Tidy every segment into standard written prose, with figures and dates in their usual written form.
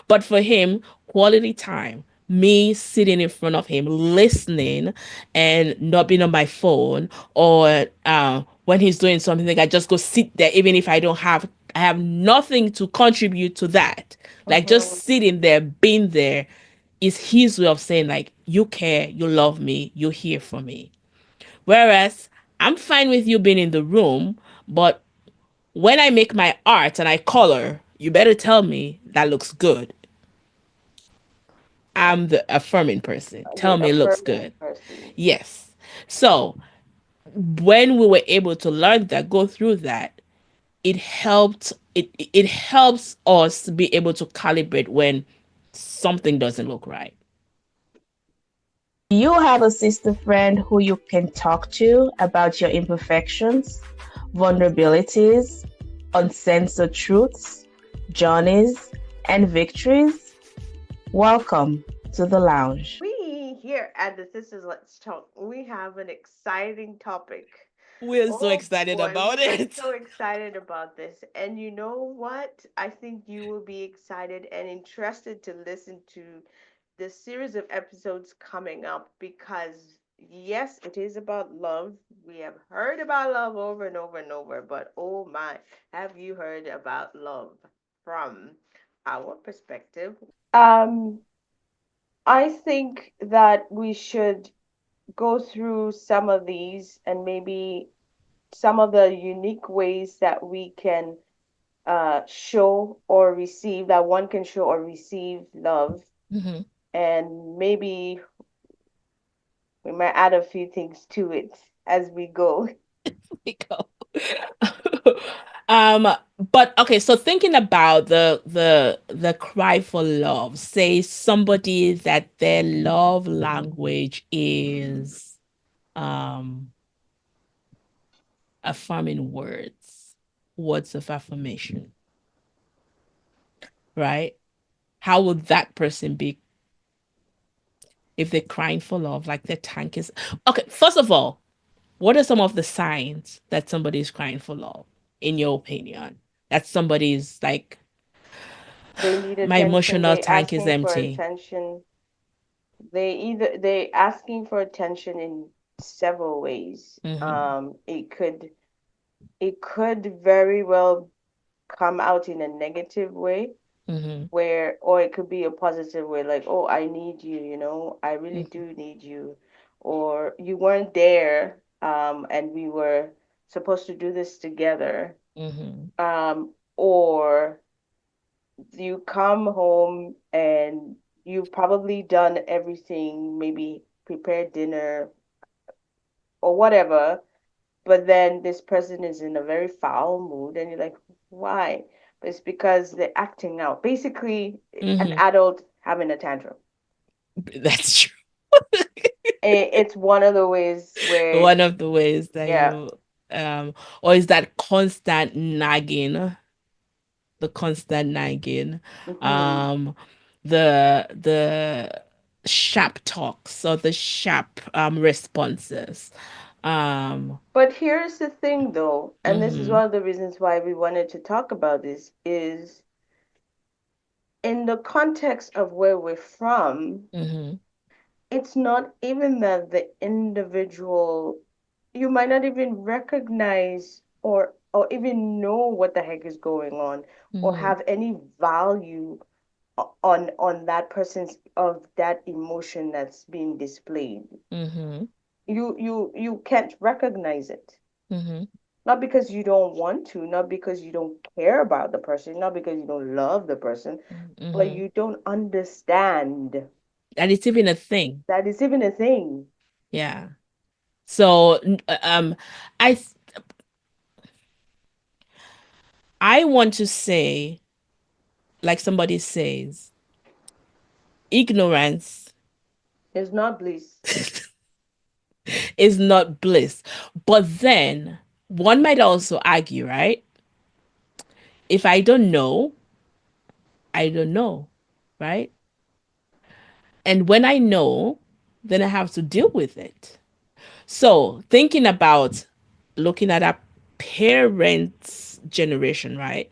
But for him, quality time, me sitting in front of him, listening and not being on my phone, or when he's doing something, like I just go sit there, even if I have nothing to contribute to that. Like just Mm-hmm. sitting there, being there is his way of saying, like, you care, you love me, you're here for me. Whereas I'm fine with you being in the room, but when I make my art and I color, you better tell me that looks good. I'm the affirming person. Tell The me it looks affirming good. person. Yes. So when we were able to learn that, go through that, it helps us be able to calibrate when something doesn't look right. You have a sister friend who you can talk to about your imperfections, vulnerabilities, uncensored truths, journeys, and victories. Welcome to the lounge. We here at the Sisters Let's Talk, we have an exciting topic. We're so Oh excited boy, we about are it. so excited about this. And you know what? I think you will be excited and interested to listen to the series of episodes coming up because, yes, it is about love. We have heard about love over and over and over, but oh my, have you heard about love from our perspective? Um, I think that we should go through some of these and maybe some of the unique ways that we can show or receive, that one can show or receive love. Mm-hmm. And maybe we might add a few things to it as we go. We go. um, but okay, so thinking about the cry for love, say somebody that their love language is um affirming words, words of affirmation, right? How would that person be if they're crying for love, like their tank is okay? First of all, what are some of the signs that somebody is crying for love, in your opinion? That somebody's like, They need my attention, emotional they tank is asking for empty. attention. They asking for attention in several ways. Mm-hmm. It could very well come out in a negative way Mm-hmm. where, or it could be a positive way, like, oh, I need you, I really do need you, or you weren't there, and we were supposed to do this together, Mm-hmm. or you come home and you've probably done everything, maybe prepared dinner or whatever, but then this person is in a very foul mood and you're like, why? But it's because they're acting out. Basically, an Mm-hmm. adult having a tantrum. That's true. It's one of the ways where, One of the ways that yeah. you or is that constant nagging, the constant nagging, Hmm. um the sharp talks or the sharp responses. Um But here's the thing though, and this is mhm. one of the reasons why we wanted to talk about this, is in the context of where we're from, Mhm. it's not even that the individual, you might not even recognize or even know what the heck is going on or Mhm. have any value on that person's of that emotion that's being displayed. Mhm. You can't recognize it, Mhm. not because you don't want to, not because you don't care about the person, not because you don't love the person, but Mhm. you don't understand And it's even a thing. that it's even a thing. Yeah. So I th- I want to say, like somebody says, ignorance It's not bliss. is not bliss. But then one might also argue, right? If I don't know, I don't know, right? And when I know, then I have to deal with it. So thinking about looking at our parents' generation, right?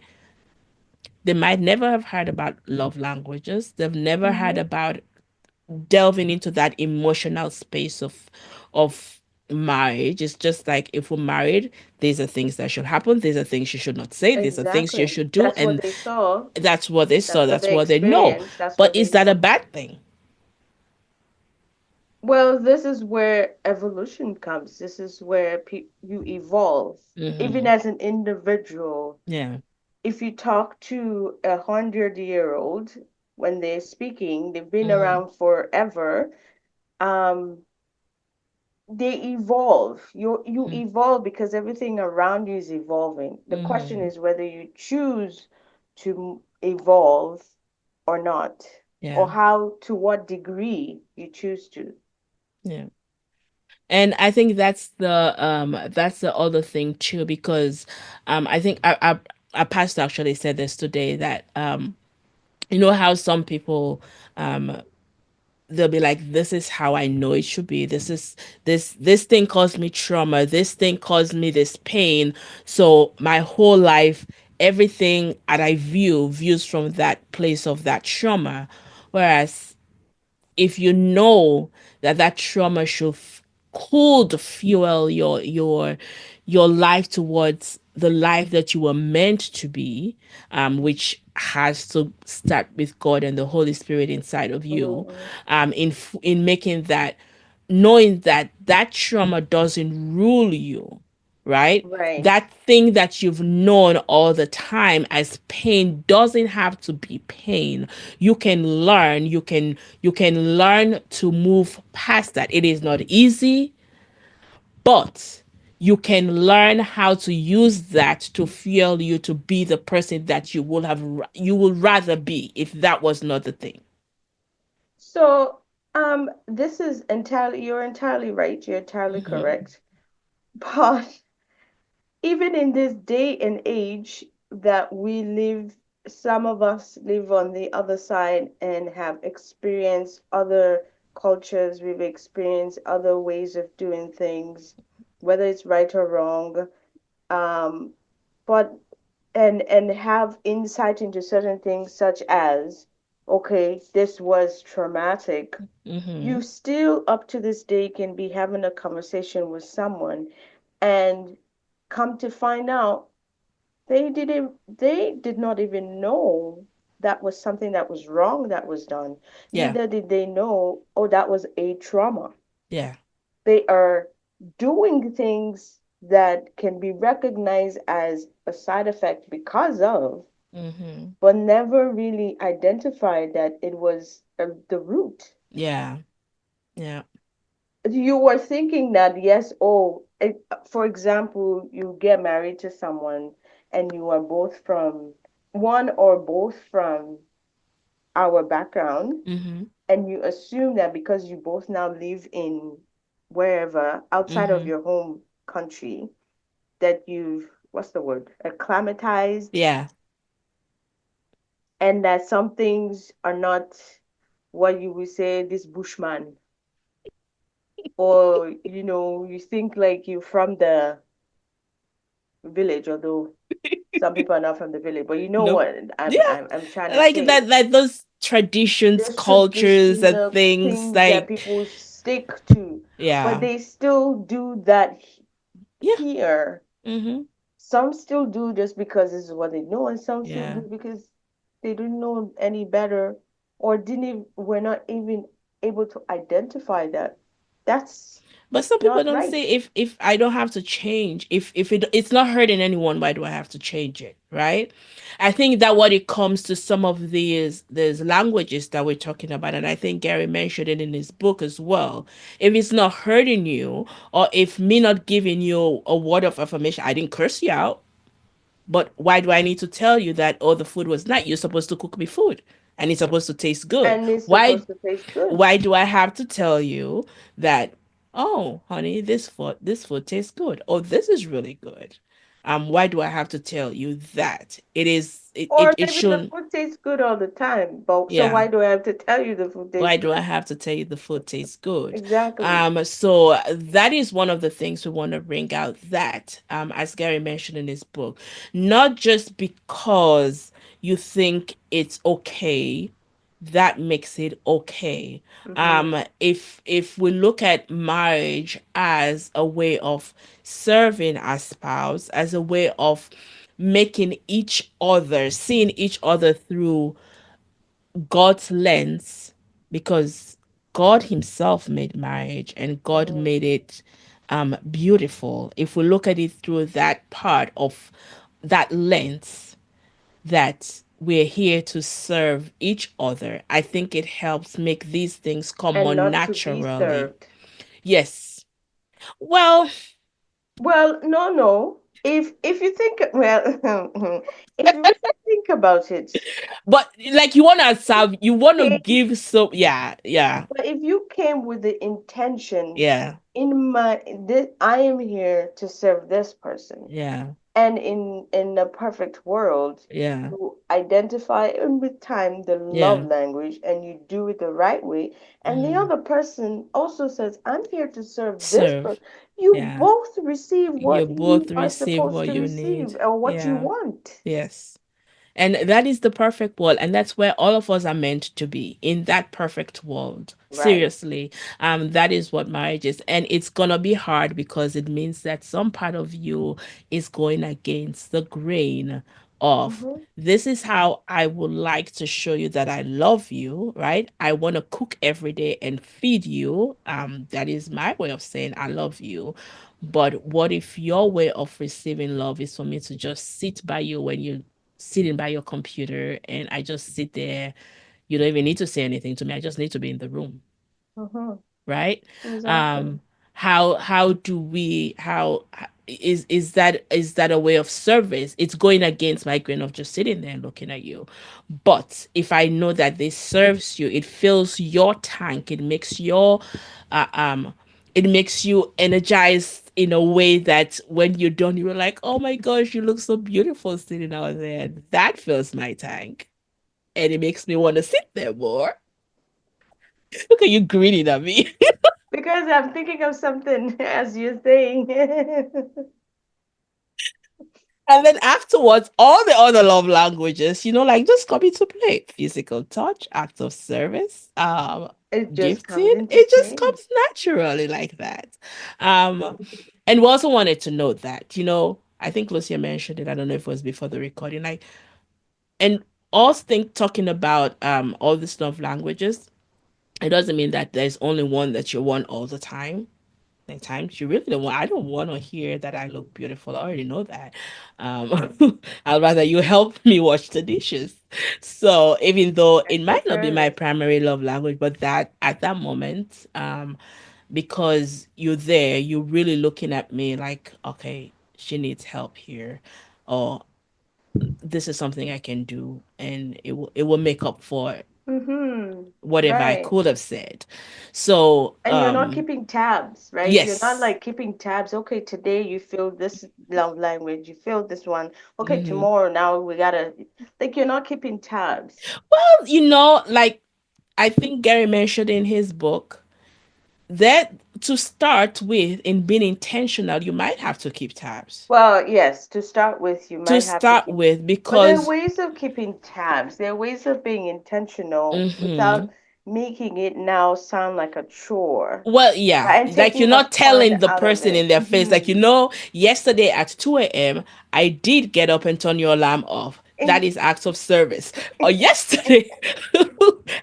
They might never have heard about love languages. They've never heard Mm-hmm. about delving into that emotional space of marriage. It's just like, if we're married, these are things that should happen, these are things you should not say, these are things you Exactly. should do, That's what and they saw. that's what they saw, That's what that's they what they know. experienced. That's But what is they that a know. bad thing? Well, this is where evolution comes. This is where you evolve. Even Mm-hmm. as an individual, Yeah. if you talk to 100-year-old when they're speaking, they've been Mm-hmm. around forever. Um, they evolve. You evolve because everything around you is evolving. The question Mm-hmm. is whether you choose to evolve or not, Yeah. or how to what degree you choose to. Yeah. And I think that's the other thing too, because I think our pastor actually said this today, that you know how some people, um they'll be like, this is how I know it should be, this thing caused me trauma, this thing caused me this pain, so my whole life, everything that I views from that place of that trauma. Whereas if you know that that trauma could fuel your life towards the life that you were meant to be, which has to start with God and the Holy Spirit inside of you, Mhm. in making that, knowing that that trauma doesn't rule you, right? Right. That thing that you've known all the time as pain doesn't have to be pain. You can learn, you can learn to move past that. It is not easy, but you can learn how to use that to fuel you to be the person that you will rather be if that was not the thing. So, this is entirely, you're entirely right, you're entirely Hmm. correct. But even in this day and age that we live, some of us live on the other side and have experienced other cultures, we've experienced other ways of doing things, whether it's right or wrong. Um, but and have insight into certain things such as, okay, this was traumatic. You Hmm. still up to this day can be having a conversation with someone and come to find out they did not even know that was something that was wrong that was done. Yeah. Neither did they know, oh, that was a trauma. Yeah. They are doing things that can be recognized as a side effect because of, Hmm. but never really identified that it was the root. Yeah. Yeah. You were thinking that, yes, oh, for example, you get married to someone and you are both from one or both from our background, Hmm. and you assume that because you both now live in wherever outside of Hmm. your home country, that you've, what's the word, acclimatized, Yeah. and that some things are not what you would say this bushman, or you think like you're from the village, although some people are not from the village, but you know No. what Yeah. I'm trying to Like say. that, like those traditions, There's cultures, and traditional things things that like, people stick to, but yeah. they still do that Yeah. here. Hmm. Some still do just because this is what they know, and some still Yeah. do because they didn't know any better, or didn't even, were not even able to identify that that's But some people not don't right. say, if I don't have to change, if it's not hurting anyone, why do I have to change it, right? I think that what it comes to some of these languages that we're talking about, and I think Gary mentioned it in his book as well. If it's not hurting you, or if me not giving you a word of affirmation, I didn't curse you out, but why do I need to tell you that, oh, the food was not, you're supposed to cook me food and it's supposed to taste good? And it's Why supposed to taste good. why do I have to tell you that, oh, honey, this food tastes good. Oh, this is really good. Why do I have to tell you that? It is Or it maybe the shouldn't. food tastes good all the time, but so Yeah. why do I have to tell you the food Why tastes do I good? have to tell you the food tastes good? Exactly. So that is one of the things we want to bring out, that, as Gary mentioned in his book, not just because you think it's okay, that makes it okay. Mm-hmm. If we look at marriage as a way of serving our spouse, as a way of making each other, seeing each other through God's lens, because God Himself made marriage and God Mm-hmm. made it beautiful. If we look at it through that part of that lens, that we're here to serve each other, I think it helps make these things come more And not to be naturally. served. Yes. Well, Well, no, no. If you think, well, if you really think about it, but like you want to serve, you want to came, give, so yeah, yeah, but if you came with the intention yeah, in my this, I am here to serve this person, yeah, and in a perfect world, yeah, you identify and with time the love yeah. language and you do it the right way, and the Hmm. other person also says, I'm here to serve this Serve. person. You Yeah. both receive You what both you are receive supposed what to you receive need. or what you Yeah. want. Yes. And that is the perfect world. And that's where all of us are meant to be, in that perfect world. Right. Seriously. That is what marriage is. And it's gonna be hard because it means that some part of you is going against the grain of, Mm-hmm. this is how I would like to show you that I love you, right? I want to cook every day and feed you. That is my way of saying I love you. But what if your way of receiving love is for me to just sit by you when you sitting by your computer, and I just sit there. You don't even need to say anything to me. I just need to be in the room, Mm-hmm. right? Exactly. Um, how do we how is that a way of service? It's going against my grain of just sitting there and looking at you. But if I know that this serves you, it fills your tank, uh, um it makes you energized in a way that when you're done, you're like, oh my gosh, you look so beautiful sitting out there. That fills my tank. And it makes me want to sit there more. Look at you grinning at me. Because I'm thinking of something as you're saying. And then afterwards, all the other love languages, like, just come into play. Physical touch, acts of service, It just gifting. comes into It just play. comes naturally like that. Um, and we also wanted to note that, I think Lucia mentioned it. I don't know if it was before the recording. Like, and us talking about all these love languages, it doesn't mean that there's only one that you want all the time. At times you really don't want. I don't want to hear that I look beautiful. I already know that. I'd rather you help me wash the dishes. So even though it Acts of might not be my service. primary love language, but that at that moment, because you're there, you're really looking at me like, okay, she needs help here, or this is something I can do, and it will make up for Mm-hmm. whatever I Right. could have said. So And you're not keeping tabs, right? You're not yes. like keeping tabs. Okay, today you feel this love language, you feel this one. Okay, Hmm. tomorrow now we gotta, like, you're not keeping tabs. Well, like, I think Gary mentioned in his book that to start with, in being intentional, you might have to keep tabs Well, yes, to start with, you to might have to start keep, with, but there are because ways of keeping tabs. There are ways of being intentional hmm without making it now sound like a chore, well, yeah, right? And like, you're taking the not fun telling the out of person it. in their face, like, Mm-hmm. yesterday at 2 a.m. I did get up and turn your alarm off. That is acts of service. Or yesterday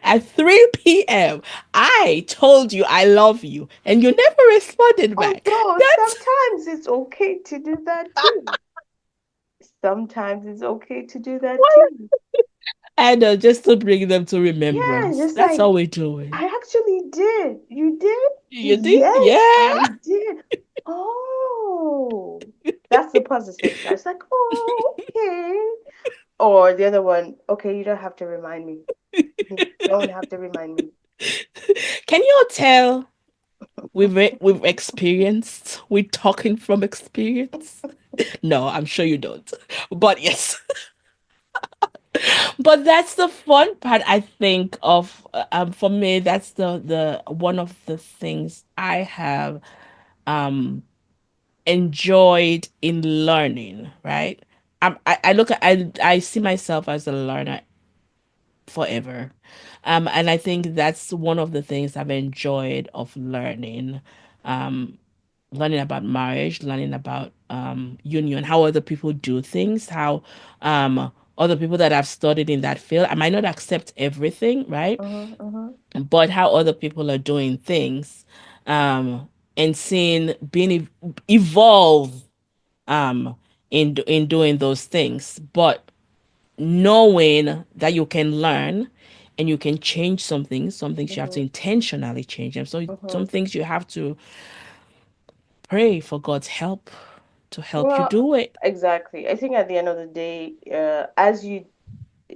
at 3 p.m. I told you I love you and you never responded back. Although That's sometimes it's okay to do that too. Sometimes it's okay to do that too. and just to bring them to Yeah, remembrance. just That's like all we're doing. I actually did. You did? You did? Yes, Yeah. I did. Oh, that's the positive side. It's like, oh, okay. Or the other one, okay, you don't have to remind me. You don't have to remind me. Can you tell we've experienced? We're talking from experience. No, I'm sure you don't. But yes. But that's the fun part, I think, of for me, that's the one of the things I have um enjoyed in learning, right? I look at I see myself as a learner forever. And I think that's one of the things I've enjoyed of learning. Um, Learning about marriage, learning about union, how other people do things, how other people that have studied in that field. I might not accept everything, right? Mhm, mhm, But how other people are doing things, um, and seeing evolve in doing those things. But knowing that you can learn and you can change some things you have to mhm, intentionally change them. So some mhm. things you have to pray for God's help to help you Well, do it. exactly. I think at the end of the day, as you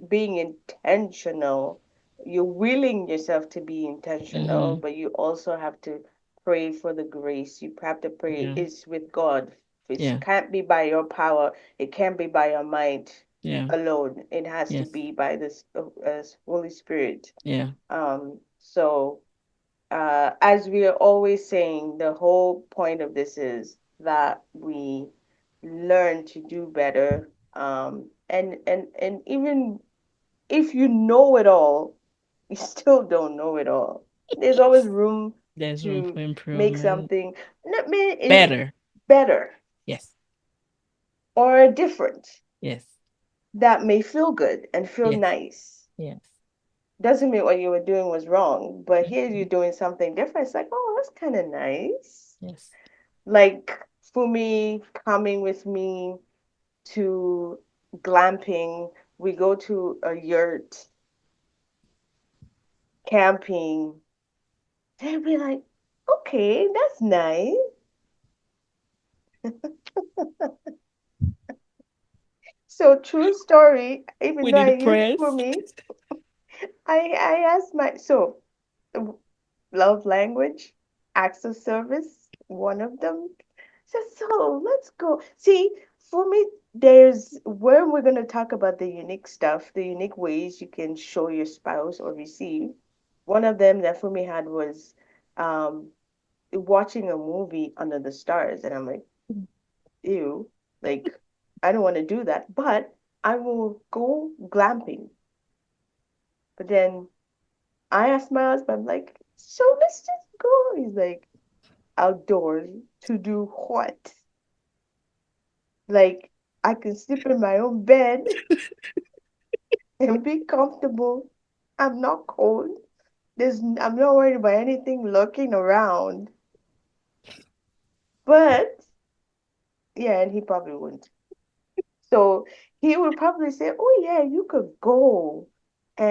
being intentional, you're willing yourself to be intentional, Hmm. but you also have to pray for the grace. You have to pray Yeah, it's with God. It yeah, can't be by your power. It can't be by your mind yeah, alone. It has to yes, be by the Holy Spirit. yeah, So as we are always saying, the whole point of this is that we learn to do better. And even if you know it all, you still don't know it all. There's always room there's room to for make improvement. something not me is Better. better Yes, or different yes, that may feel good and feel yes, nice. yes. Doesn't mean what you were doing was wrong, but here you're Mhm. doing something different. It's like, oh, that's kind of nice. Yes. Like Fumi coming with me to glamping. We go to a yurt, camping. They'd be like, okay, that's nice. So true story, even We though need I to used press. Fumi, I asked my so love language, acts of service, one of them. So let's go. See, for me, there's where we're gonna talk about the unique stuff, the unique ways you can show your spouse or receive. One of them that Fumi had was um watching a movie under the stars, and I'm like, ew, like I don't want to do that, but I will go glamping. But then I asked my husband, I'm like, so let's just go. He's like, outdoors to do what? Like I can sleep in my own bed and be comfortable. I'm not cold. I'm not worried about anything lurking around. But yeah, and he probably wouldn't. So he would probably say, "Oh yeah, you could go,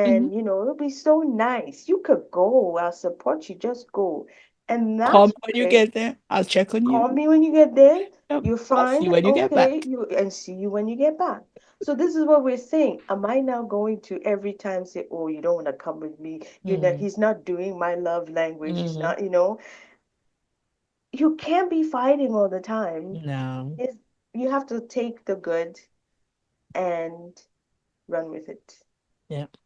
Hmm. and it'll be so nice. You could go. I'll support you. Just go." And Call me that's when you where get there. I'll check on you. call me when you get there. Yep. You're I'll see fine. you when you get Okay. back. You and see you when you get back. So this is what we're saying. Am I now going to every time say, "Oh, you don't want to come with me. You know, Mm. he's not doing my love language. He's Hmm. not. You can't be fighting all the time. No. It's, you have to take the good and run with it. Yep.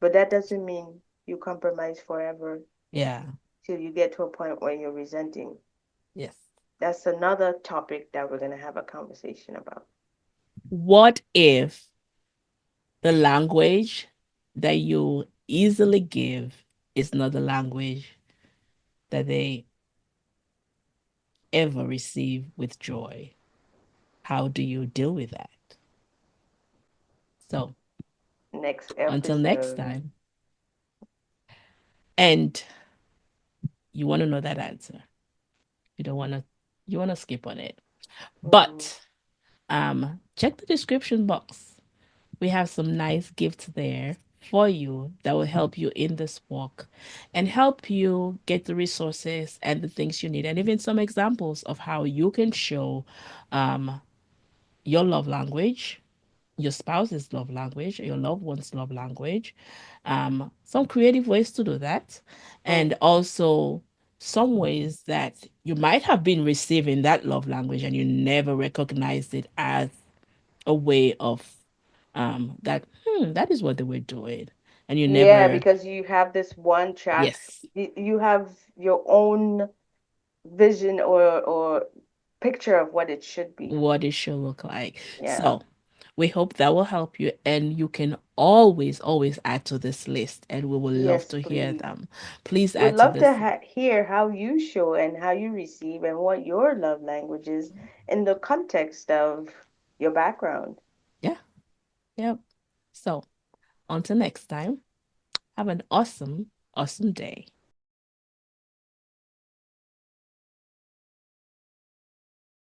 But that doesn't mean you compromise forever Yeah. till you get to a point where you're resenting. Yes. That's another topic that we're going to have a conversation about. What if the language that you easily give is not the language that they ever receive with joy? How do you deal with that? So Next until next episode. time, and you want to know that answer. You don't want to, you want to skip on it. Mm-hmm. But check the description box. We have some nice gifts there for you that will help you in this walk and help you get the resources and the things you need, and even some examples of how you can show um, your love language, your spouse's love language, your loved one's love language, some creative ways to do that, and Mm-hmm. also some ways that you might have been receiving that love language and you never recognized it as a way of that that is what they were doing, and you Yeah, never. because you have this one track, Yes, you have your own vision or picture of what it should be. what it should look like. Yeah. So we hope that will help you, and you can always add to this list, and we would love Yes, to hear please. them. Please We'd add to love to this. hear how you show and how you receive and what your love language is in the context of your background. Yeah, yep. So until next time, have an awesome day.